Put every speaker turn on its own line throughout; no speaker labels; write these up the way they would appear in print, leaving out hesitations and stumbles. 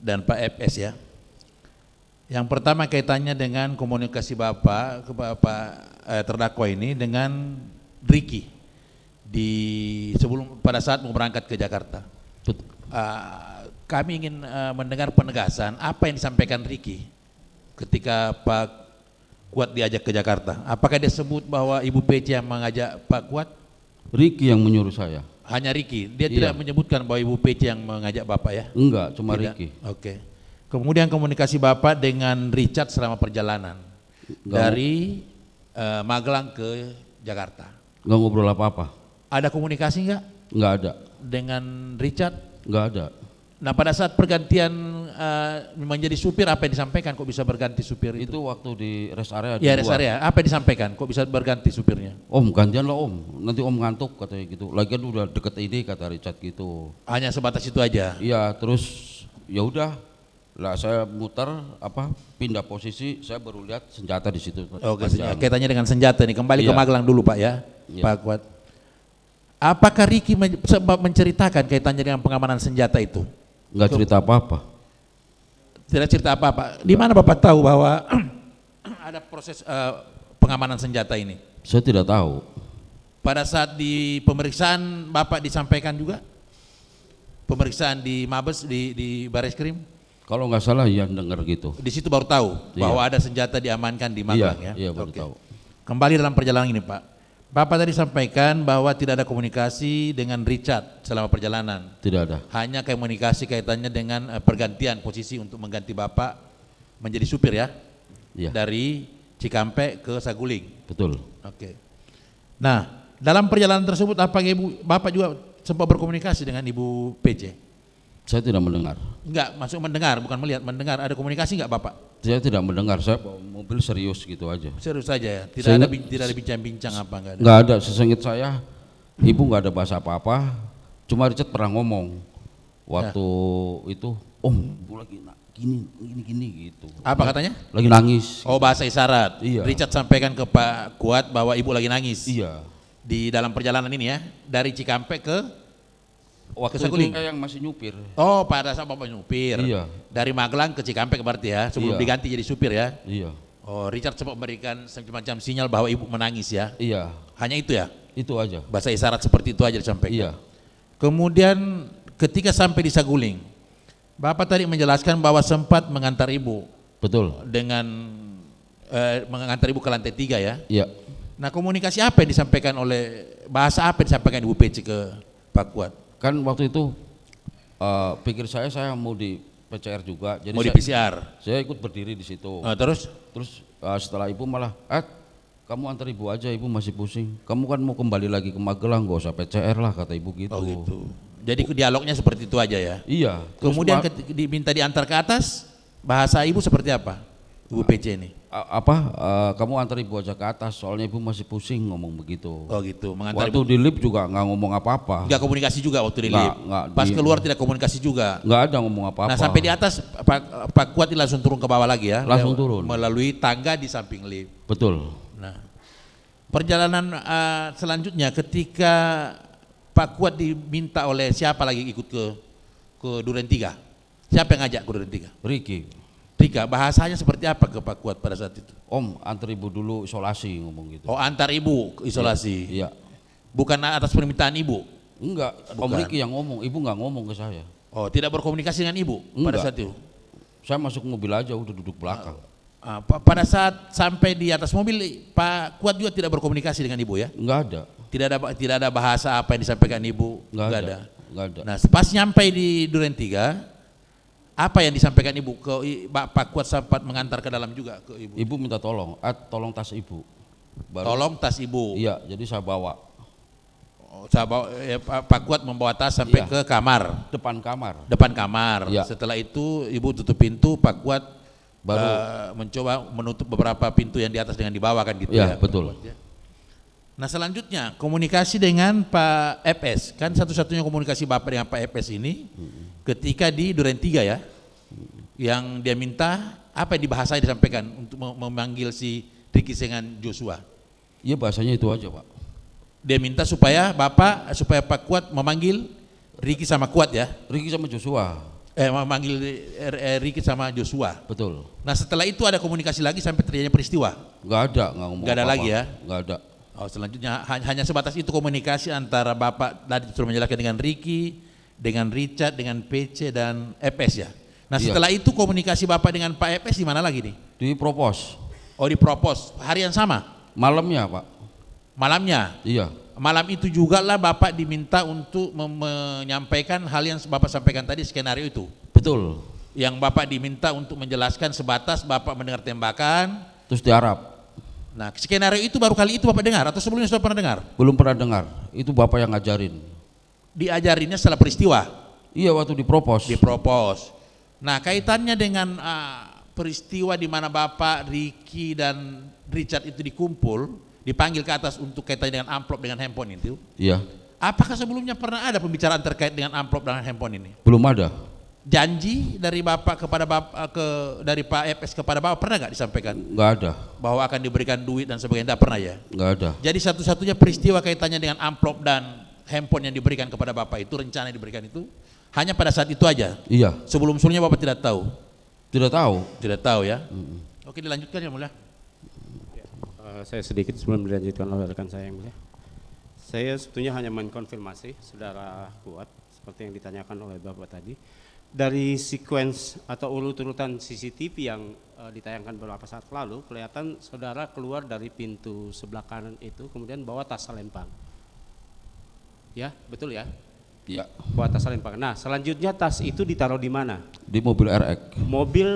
dan Pak FS ya. Yang pertama kaitannya dengan komunikasi Bapak ke Bapak terdakwa ini dengan Ricky di sebelum pada saat mau berangkat ke Jakarta. Kami ingin mendengar penegasan apa yang disampaikan Ricky ketika Pak Kuat diajak ke Jakarta. Apakah dia sebut bahwa Ibu PC yang mengajak Pak Kuat?
Ricky yang menyuruh saya.
Hanya Ricky. Dia tidak menyebutkan bahwa Ibu PC yang mengajak Bapak ya?
Enggak, cuma
tidak.
Ricky.
Oke. Kemudian komunikasi Bapak dengan Richard selama perjalanan dari Magelang ke Jakarta.
Enggak ngobrol apa-apa.
Ada komunikasi enggak?
Enggak ada.
Dengan Richard?
Enggak ada.
Nah pada saat pergantian menjadi supir apa yang disampaikan? Kok bisa berganti supir itu?
Itu waktu di rest area.
Ya rest area. Apa yang disampaikan? Kok bisa berganti supirnya?
Om gantian lah om, nanti om ngantuk katanya gitu. Lagian udah deket ini kata Richard gitu.
Hanya sebatas itu aja?
Iya terus ya udah. Lah saya muter pindah posisi, saya baru lihat senjata di situ.
Oke, kaitannya dengan senjata nih. Kembali ke Magelang dulu Pak ya, Pak Kuat. Apakah Ricky menceritakan kaitannya dengan pengamanan senjata itu?
Enggak cerita apa-apa.
Tidak cerita apa-apa. Di mana Bapak tahu bahwa ada proses pengamanan senjata ini?
Saya tidak tahu.
Pada saat di pemeriksaan Bapak disampaikan juga? Pemeriksaan di Mabes di Bareskrim?
Kalau nggak salah ya dengar gitu.
Di situ baru tahu bahwa ada senjata diamankan di Magelang ya?
Iya baru tahu.
Kembali dalam perjalanan ini Pak. Bapak tadi sampaikan bahwa tidak ada komunikasi dengan Richard selama perjalanan.
Tidak ada.
Hanya komunikasi kaitannya dengan pergantian posisi untuk mengganti Bapak menjadi supir ya?
Iya.
Dari Cikampek ke Saguling.
Betul.
Oke. Nah, dalam perjalanan tersebut apakah Bapak juga sempat berkomunikasi dengan Ibu PC?
Saya tidak mendengar.
Enggak, masuk mendengar, bukan melihat, mendengar. Ada komunikasi enggak Bapak?
Saya tidak mendengar, saya bawa mobil serius gitu aja.
Serius saja ya? Tidak ada bincang-bincang apa enggak ada?
Enggak ada, sesengit saya, ibu enggak ada bahasa apa-apa, cuma Richard pernah ngomong waktu itu, ibu lagi gini gitu.
Apa katanya?
Lagi nangis.
Oh bahasa isyarat.
Iya.
Richard sampaikan ke Pak Kuat bahwa ibu lagi nangis.
Iya.
Di dalam perjalanan ini ya, dari Cikampek ke
waktu itu saya yang masih nyupir.
Oh pada saat Bapak nyupir.
Iya.
Dari Magelang ke Cikampek berarti ya, sebelum diganti jadi supir ya.
Iya.
Oh Richard sempat memberikan semacam sinyal bahwa ibu menangis ya.
Iya.
Hanya itu ya?
Itu aja.
Bahasa isyarat seperti itu aja disampaikan.
Iya.
Kemudian ketika sampai di Saguling, Bapak tadi menjelaskan bahwa sempat mengantar ibu.
Betul.
Dengan mengantar ibu ke lantai 3 ya.
Iya.
Nah komunikasi apa yang disampaikan bahasa apa yang disampaikan Ibu PC ke Pak Kuat?
Kan waktu itu pikir saya mau di PCR juga. Jadi
mau di PCR?
Saya ikut berdiri di situ.
Terus
setelah ibu malah, kamu antar ibu aja, ibu masih pusing. Kamu kan mau kembali lagi ke Magelang, gak usah PCR lah kata ibu gitu.
Oh gitu. Jadi dialognya seperti itu aja ya?
Iya.
Kemudian diminta diantar ke atas, bahasa ibu seperti apa? Ibu PC ini?
Kamu antar ibu aja ke atas, soalnya ibu masih pusing ngomong begitu.
Oh gitu. Mengantar
waktu di lift juga nggak ngomong apa-apa.
Nggak komunikasi juga waktu di lift? Pas keluar tidak komunikasi juga?
Nggak ada ngomong apa-apa.
Nah sampai di atas Pak Kuat langsung turun ke bawah lagi ya?
Langsung turun.
Melalui tangga di samping lift?
Betul.
Nah perjalanan selanjutnya ketika Pak Kuat diminta oleh siapa lagi ikut ke Duren 3? Siapa yang ngajak ke Duren 3?
Ricky.
Rika, bahasanya seperti apa ke Pak Kuat pada saat itu?
Om, antar ibu dulu isolasi ngomong gitu.
Oh, antar ibu isolasi?
Iya.
Bukan atas permintaan ibu?
Enggak, Om Ricky yang ngomong, ibu nggak ngomong ke saya.
Oh, tidak berkomunikasi dengan ibu pada saat itu?
Saya masuk mobil aja, udah duduk belakang.
Pada saat sampai di atas mobil, Pak Kuat juga tidak berkomunikasi dengan ibu ya?
Enggak ada.
Tidak ada bahasa apa yang disampaikan ibu?
Enggak ada. Enggak ada.
Nah, pas nyampe di Duren 3, apa yang disampaikan ibu ke Pak Kuat sempat mengantar ke dalam juga ke ibu?
Ibu minta tolong, tolong tas ibu.
Tolong tas ibu?
Iya, jadi saya bawa.
Pak Kuat membawa tas sampai ke kamar?
Depan kamar.
Depan kamar.
Ya.
Setelah itu ibu tutup pintu, Pak Kuat baru mencoba menutup beberapa pintu yang di atas dengan di bawah kan gitu ya?
Betul.
Kuat, ya. Nah selanjutnya komunikasi dengan Pak FS, kan satu-satunya komunikasi Bapak dengan Pak FS ini ketika di Duren 3 ya, yang dia minta apa yang dibahasai disampaikan untuk memanggil si Ricky dengan Joshua.
Iya bahasanya itu aja Pak.
Dia minta supaya Pak Kuat memanggil Ricky sama Kuat ya?
Ricky sama Joshua.
Manggil Ricky sama Joshua.
Betul.
Nah setelah itu ada komunikasi lagi sampai terjadinya peristiwa?
Nggak ada, nggak ngomong
Nggak ada
apa-apa.
lagi ya?
Nggak ada.
Oh, selanjutnya hanya sebatas itu komunikasi antara Bapak tadi sudah menjelaskan dengan Ricky, dengan Richard, dengan PC dan EPS ya. Nah
Iya.
setelah itu komunikasi Bapak dengan Pak EPS di mana lagi nih?
Di propos.
Oh di propos, hari yang sama?
Malamnya Pak.
Malamnya?
Iya.
Malam itu juga lah Bapak diminta untuk menyampaikan hal yang Bapak sampaikan tadi, skenario itu?
Betul.
Yang Bapak diminta untuk menjelaskan sebatas Bapak mendengar tembakan.
Terus diharap.
Nah skenario itu baru kali itu Bapak dengar atau sebelumnya sudah pernah dengar?
Belum pernah dengar. Itu Bapak yang ngajarin.
Diajarinnya setelah peristiwa?
Iya, waktu dipropos.
Dipropos. Nah kaitannya dengan peristiwa di mana Bapak, Ricky dan Richard itu dikumpul, dipanggil ke atas untuk kaitannya dengan amplop dengan handphone itu.
Iya.
Apakah sebelumnya pernah ada pembicaraan terkait dengan amplop dengan handphone ini?
Belum ada.
Janji dari Bapak kepada Bapak dari Pak EPS kepada Bapak pernah nggak disampaikan?
Nggak ada.
Bahwa akan diberikan duit dan sebagainya, tidak pernah ya?
Nggak ada.
Jadi satu-satunya peristiwa kaitannya dengan amplop dan handphone yang diberikan kepada Bapak itu, rencana yang diberikan itu hanya pada saat itu aja?
Iya.
Sebelum-sebelumnya Bapak tidak tahu?
Tidak tahu.
Tidak tahu ya? Oke, dilanjutkan ya Mulia.
Saya sedikit sebelum dilanjutkan oleh rekan saya yang mulia. Saya sebetulnya hanya mengkonfirmasi saudara Kuat seperti yang ditanyakan oleh Bapak tadi. Dari sequence atau urut-urutan CCTV yang ditayangkan beberapa saat lalu, kelihatan saudara keluar dari pintu sebelah kanan itu kemudian bawa tas selempang. Ya, betul ya?
Iya.
Bawa tas selempang. Nah, selanjutnya tas itu ditaruh di mana?
Di mobil RX.
Mobil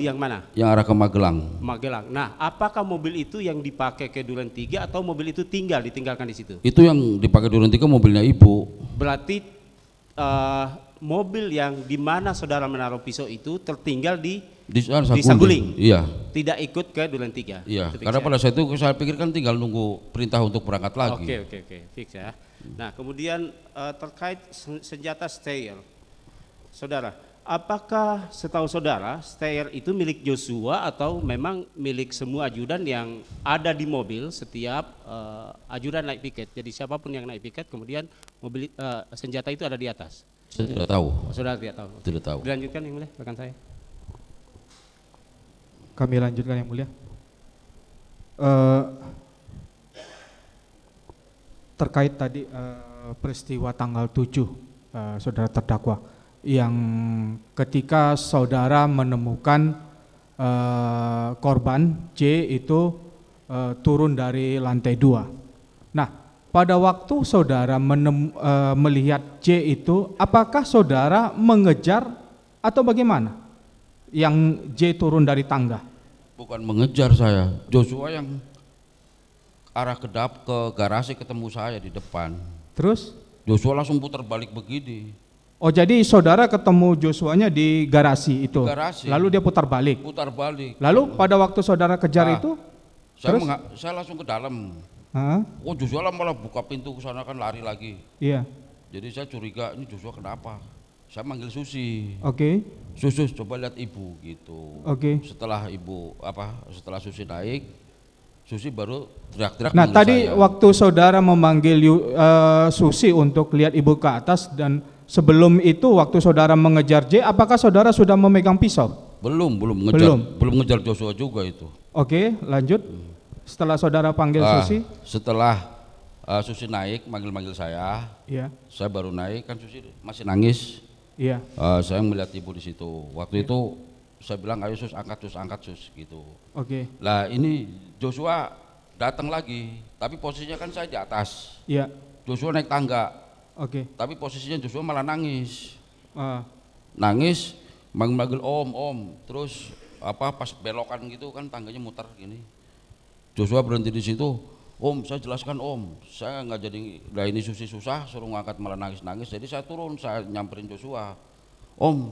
yang mana?
Yang arah ke Magelang.
Magelang. Nah, apakah mobil itu yang dipakai ke Duren 3 atau mobil itu ditinggalkan di situ?
Itu yang dipakai Duren 3 mobilnya Ibu.
Berarti mobil yang di mana saudara menaruh pisau itu tertinggal di Saguling.
Iya.
Tidak ikut ke Duren 3.
Iya. Karena pada saat itu saya pikir kan tinggal nunggu perintah untuk berangkat lagi.
Oke, fix ya. Nah, kemudian terkait senjata steyr, saudara, apakah setahu saudara steyr itu milik Joshua atau memang milik semua ajudan yang ada di mobil setiap ajudan naik piket? Jadi siapapun yang naik piket, kemudian mobil senjata itu ada di atas.
Saya tidak tahu.
Saudara tidak tahu.
Tidak tahu.
Dilanjutkan yang mulia, rekan saya.
Kami lanjutkan yang mulia. Terkait tadi peristiwa tanggal 7 saudara terdakwa yang ketika saudara menemukan korban J itu turun dari lantai 2. Nah, pada waktu saudara melihat J itu, apakah saudara mengejar atau bagaimana? Yang J turun dari tangga?
Bukan mengejar saya. Joshua yang arah ke garasi ketemu saya di depan.
Terus?
Joshua langsung putar balik begini.
Oh, jadi saudara ketemu Joshua-nya di garasi itu?
Di garasi.
Lalu dia putar balik?
Putar balik.
Lalu pada waktu saudara kejar itu?
Saya langsung ke dalam.
Hah?
Oh, Joshua malah buka pintu ke sana kan lari lagi.
Iya.
Jadi saya curiga ini Joshua kenapa? Saya manggil Susi.
Oke.
Sus, coba lihat ibu gitu.
Oke.
Setelah setelah Susi naik, Susi baru teriak-teriak.
Nah, tadi
saya.
waktu saudara memanggil Susi untuk lihat ibu ke atas dan sebelum itu waktu saudara mengejar J, apakah saudara sudah memegang pisau?
Belum ngejar Joshua juga itu.
Oke, lanjut. Setelah saudara panggil Susi?
Setelah Susi naik, manggil saya.
Iya.
Saya baru naik, kan Susi masih nangis.
Iya.
Saya melihat ibu di situ. Waktu itu saya bilang, ayo Sus, angkat Sus, gitu.
Oke.
Lah ini Joshua datang lagi, tapi posisinya kan saya di atas.
Iya.
Joshua naik tangga.
Oke.
Tapi posisinya Joshua malah nangis.
Ah,
Nangis, manggil om. Terus pas belokan gitu kan tangganya muter gini. Joshua berhenti di situ. Om, saya jelaskan om, saya nggak jadi, lah ini Susi susah, suruh ngangkat malah nangis. Jadi saya turun, saya nyamperin Joshua. Om,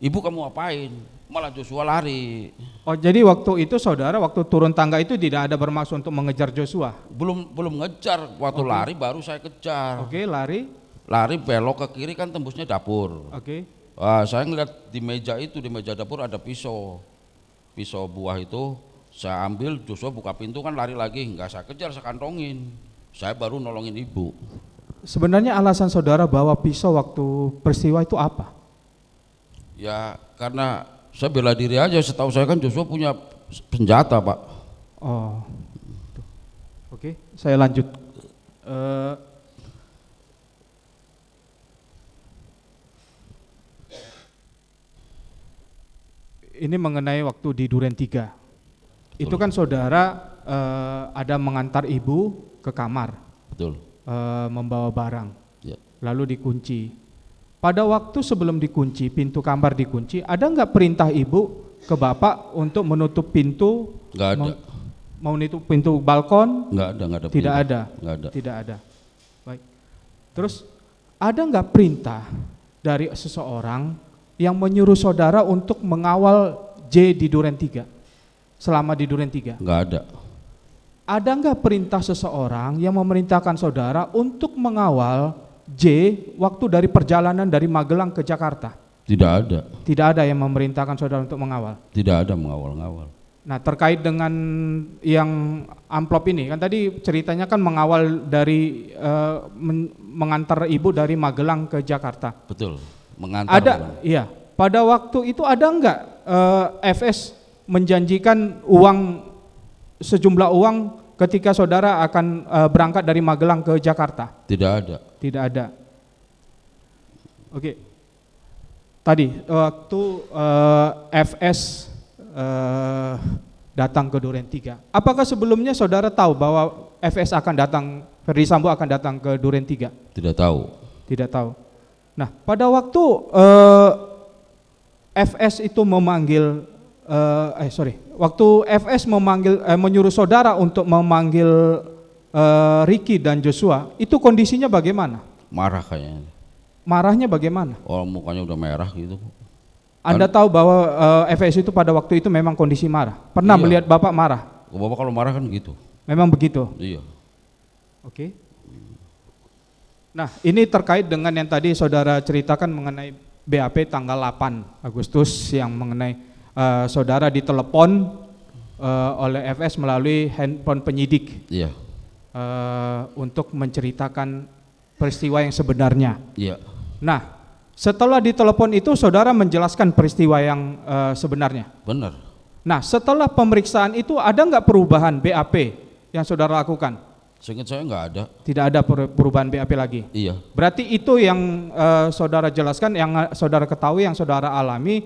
ibu kamu ngapain? Malah Joshua lari.
Oh, jadi waktu itu saudara waktu turun tangga itu tidak ada bermaksud untuk mengejar Joshua?
Belum ngejar, waktu lari baru saya kejar.
Oke, lari.
Lari belok ke kiri kan tembusnya dapur.
Oke.
Saya ngeliat di meja dapur ada pisau buah itu. Saya ambil, Joshua buka pintu kan lari lagi, nggak saya kejar, saya kantongin. Saya baru nolongin ibu.
Sebenarnya alasan saudara bawa pisau waktu peristiwa itu apa?
Ya karena saya bela diri aja, setahu saya kan Joshua punya senjata Pak.
Oh, oke, saya lanjut. Ini mengenai waktu di Duren 3. Itu kan saudara ada mengantar ibu ke kamar,
Betul.
membawa barang,
Ya.
lalu dikunci. Pada waktu sebelum dikunci, pintu kamar dikunci, ada nggak perintah ibu ke bapak untuk menutup pintu?
Nggak ada.
Mau menutup pintu balkon?
Nggak ada.
Tidak
perintah.
ada.
Nggak ada.
Tidak ada. Baik. Terus ada nggak perintah dari seseorang yang menyuruh saudara untuk mengawal J di Duren 3 selama di Duren 3?
Nggak ada.
Ada nggak perintah seseorang yang memerintahkan saudara untuk mengawal J waktu dari perjalanan dari Magelang ke Jakarta?
Tidak ada.
Tidak ada yang memerintahkan saudara untuk mengawal.
Tidak ada mengawal-ngawal.
Nah, terkait dengan yang amplop ini, kan tadi ceritanya kan mengawal dari mengantar ibu dari Magelang ke Jakarta.
Betul. Mengantar.
Ada,
bukan?
iya. Pada waktu itu ada enggak FS menjanjikan uang, sejumlah uang ketika saudara akan berangkat dari Magelang ke Jakarta?
Tidak ada.
Tidak ada. Oke. Tadi waktu FS datang ke Duren 3. Apakah sebelumnya saudara tahu bahwa FS akan datang, Ferdy Sambo akan datang ke Duren 3?
Tidak tahu.
Tidak tahu. Nah, pada waktu FS itu memanggil, waktu FS menyuruh saudara untuk memanggil Ricky dan Joshua, itu kondisinya bagaimana?
Marah kayaknya.
Marahnya bagaimana?
Oh, mukanya udah merah gitu.
Anda tahu bahwa FS itu pada waktu itu memang kondisi marah. Pernah
Iya.
melihat Bapak marah?
Bapak kalau marah kan gitu.
Memang begitu.
Iya.
Oke. Nah, ini terkait dengan yang tadi saudara ceritakan mengenai BAP tanggal 8 Agustus yang mengenai saudara ditelepon oleh FS melalui handphone penyidik
Iya.
untuk menceritakan peristiwa yang sebenarnya.
Iya.
Nah, setelah ditelepon itu saudara menjelaskan peristiwa yang sebenarnya.
Benar.
Nah, setelah pemeriksaan itu ada nggak perubahan BAP yang saudara lakukan?
Seingat saya nggak ada.
Tidak ada perubahan BAP lagi.
Iya.
Berarti itu yang saudara jelaskan, yang saudara ketahui, yang saudara alami,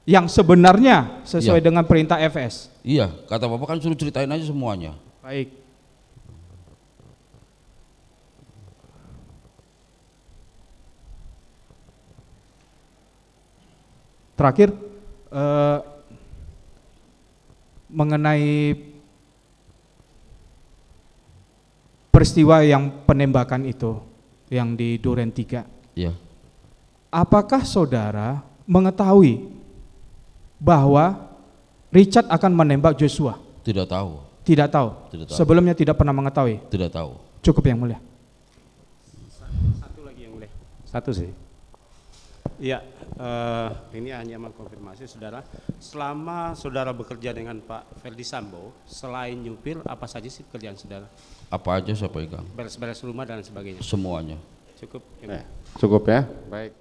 yang sebenarnya sesuai dengan perintah FS.
Iya. Kata Bapak kan suruh ceritain aja semuanya.
Baik. Terakhir, mengenai peristiwa yang penembakan itu, yang di Duren 3.
Iya.
Apakah saudara mengetahui bahwa Richard akan menembak Joshua?
Tidak tahu.
Tidak tahu.
Tidak tahu.
Sebelumnya tidak pernah mengetahui.
Tidak tahu.
Cukup yang mulia.
Satu lagi yang mulia. Satu sih. Iya, ini hanya mengkonfirmasi saudara. Selama saudara bekerja dengan Pak Ferdy Sambo, selain nyupir, apa saja sih pekerjaan saudara?
Apa aja saya pegang.
Beres-beres rumah dan sebagainya.
Semuanya.
Cukup.
Cukup ya. Baik.